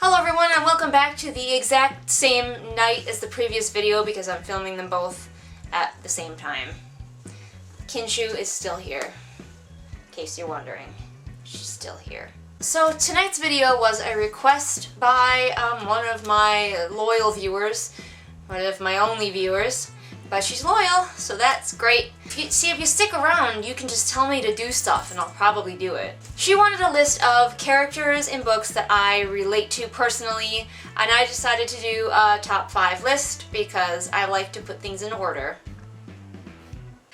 Hello everyone and welcome back to the exact same night as the previous video because I'm filming them both at the same time. Kinshu is still here, in case you're wondering. She's still here. So tonight's video was a request by one of my loyal viewers, one of my only viewers, but she's loyal, so that's great. If you stick around, you can just tell me to do stuff and I'll probably do it. She wanted a list of characters in books that I relate to personally, and I decided to do a top 5 list because I like to put things in order.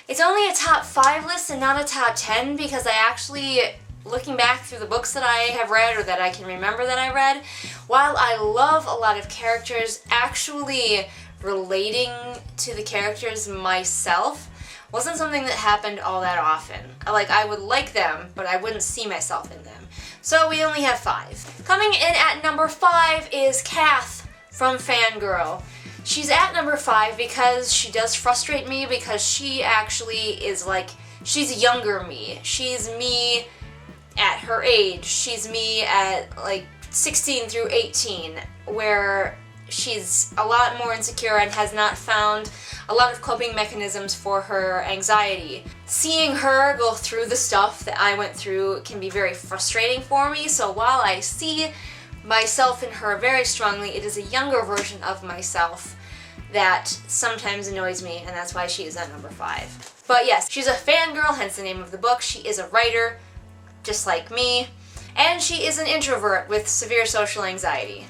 It's only a top 5 list and not a top 10 because I actually, looking back through the books that I have read or that I can remember that I read, while I love a lot of characters, actually relating to the characters myself wasn't something that happened all that often. I would like them, but I wouldn't see myself in them. So we only have 5. Coming in at number 5 is Kath from Fangirl. She's at number 5 because she does frustrate me because she actually is she's younger me. She's me at her age. She's me at 16 through 18, where she's a lot more insecure and has not found a lot of coping mechanisms for her anxiety. Seeing her go through the stuff that I went through can be very frustrating for me, so while I see myself in her very strongly, it is a younger version of myself that sometimes annoys me, and that's why she is at number 5. But yes, she's a fangirl, hence the name of the book. She is a writer, just like me, and she is an introvert with severe social anxiety.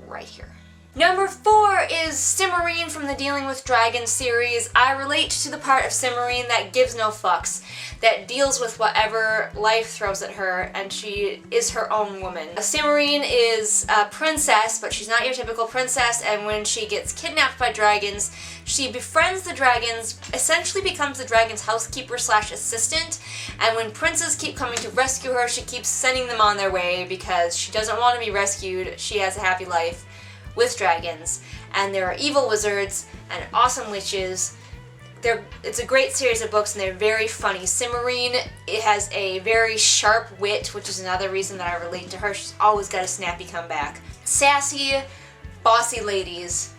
Right here. Number 4 is Simmering from the Dealing with Dragons series. I relate to the part of Simmering that gives no fucks, that deals with whatever life throws at her, and she is her own woman. Simmering is a princess, but she's not your typical princess, and when she gets kidnapped by dragons, she befriends the dragons, essentially becomes the dragon's housekeeper / assistant, and when princes keep coming to rescue her, she keeps sending them on their way because she doesn't want to be rescued. She has a happy life with dragons, and there are evil wizards and awesome witches. It's a great series of books and they're very funny. Simmering, it has a very sharp wit, which is another reason that I relate to her. She's always got a snappy comeback. Sassy, bossy ladies.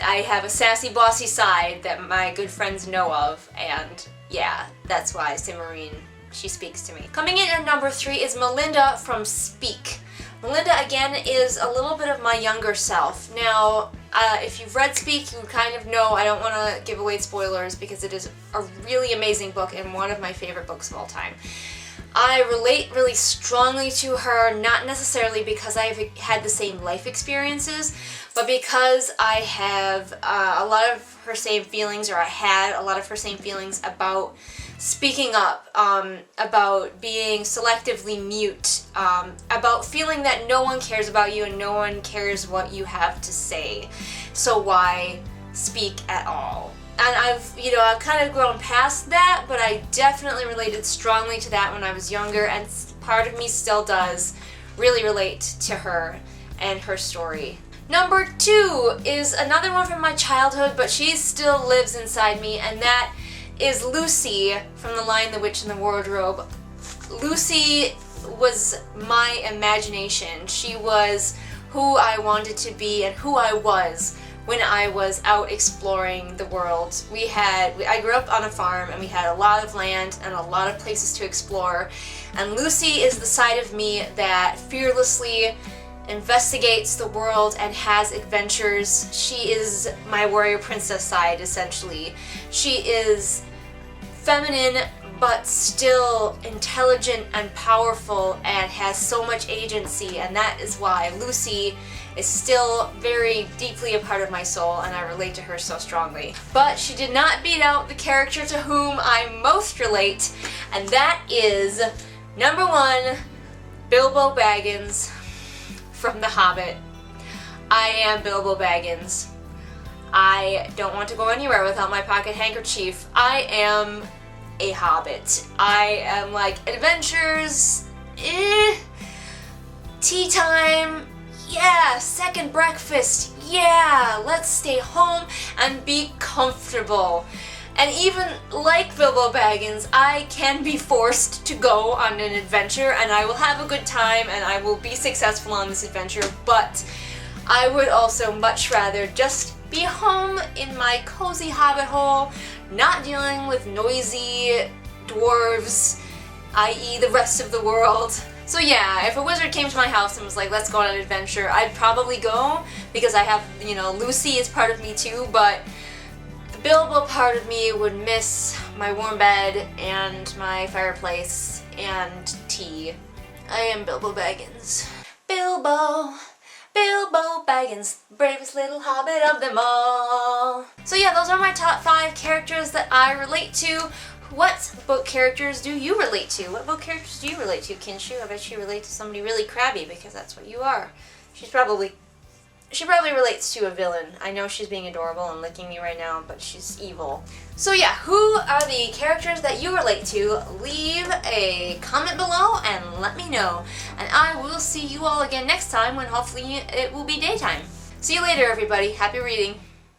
I have a sassy, bossy side that my good friends know of, and yeah, that's why Simmering, she speaks to me. Coming in at number 3 is Melinda from Speak. Melinda, again, is a little bit of my younger self. Now, if you've read Speak, you kind of know I don't want to give away spoilers because it is a really amazing book and one of my favorite books of all time. I relate really strongly to her, not necessarily because I've had the same life experiences, but because I have a lot of her same feelings, or I had a lot of her same feelings about speaking up, about being selectively mute, about feeling that no one cares about you and no one cares what you have to say. So why speak at all? And I've kind of grown past that, but I definitely related strongly to that when I was younger, and part of me still does really relate to her and her story. Number 2 is another one from my childhood, but she still lives inside me, and that is Lucy from The Lion, the Witch, and the Wardrobe. Lucy was my imagination. She was who I wanted to be and who I was when I was out exploring the world. I grew up on a farm and we had a lot of land and a lot of places to explore, and Lucy is the side of me that fearlessly investigates the world and has adventures. She is my warrior princess side, essentially. She is feminine but still intelligent and powerful and has so much agency, and that is why Lucy is still very deeply a part of my soul and I relate to her so strongly. But she did not beat out the character to whom I most relate, and that is number 1, Bilbo Baggins from The Hobbit. I am Bilbo Baggins. I don't want to go anywhere without my pocket handkerchief. I am a hobbit. I am adventures, tea time, yeah, second breakfast, yeah, let's stay home and be comfortable. And even like Bilbo Baggins, I can be forced to go on an adventure, and I will have a good time, and I will be successful on this adventure, but I would also much rather just be home in my cozy hobbit hole, not dealing with noisy dwarves, i.e. the rest of the world. So yeah, if a wizard came to my house and was like, let's go on an adventure, I'd probably go, because I have, you know, Lucy is part of me too, but the Bilbo part of me would miss my warm bed and my fireplace and tea. I am Bilbo Baggins. Bilbo Baggins, bravest little hobbit of them all. So yeah, those are my top 5 characters that I relate to. What book characters do you relate to? What book characters do you relate to, Kinshu? I bet you relate to somebody really crabby, because that's what you are. She probably relates to a villain. I know she's being adorable and licking me right now, but she's evil. So yeah, who are the characters that you relate to? Leave a comment below and let me know. And I will see you all again next time, when hopefully it will be daytime. See you later, everybody. Happy reading.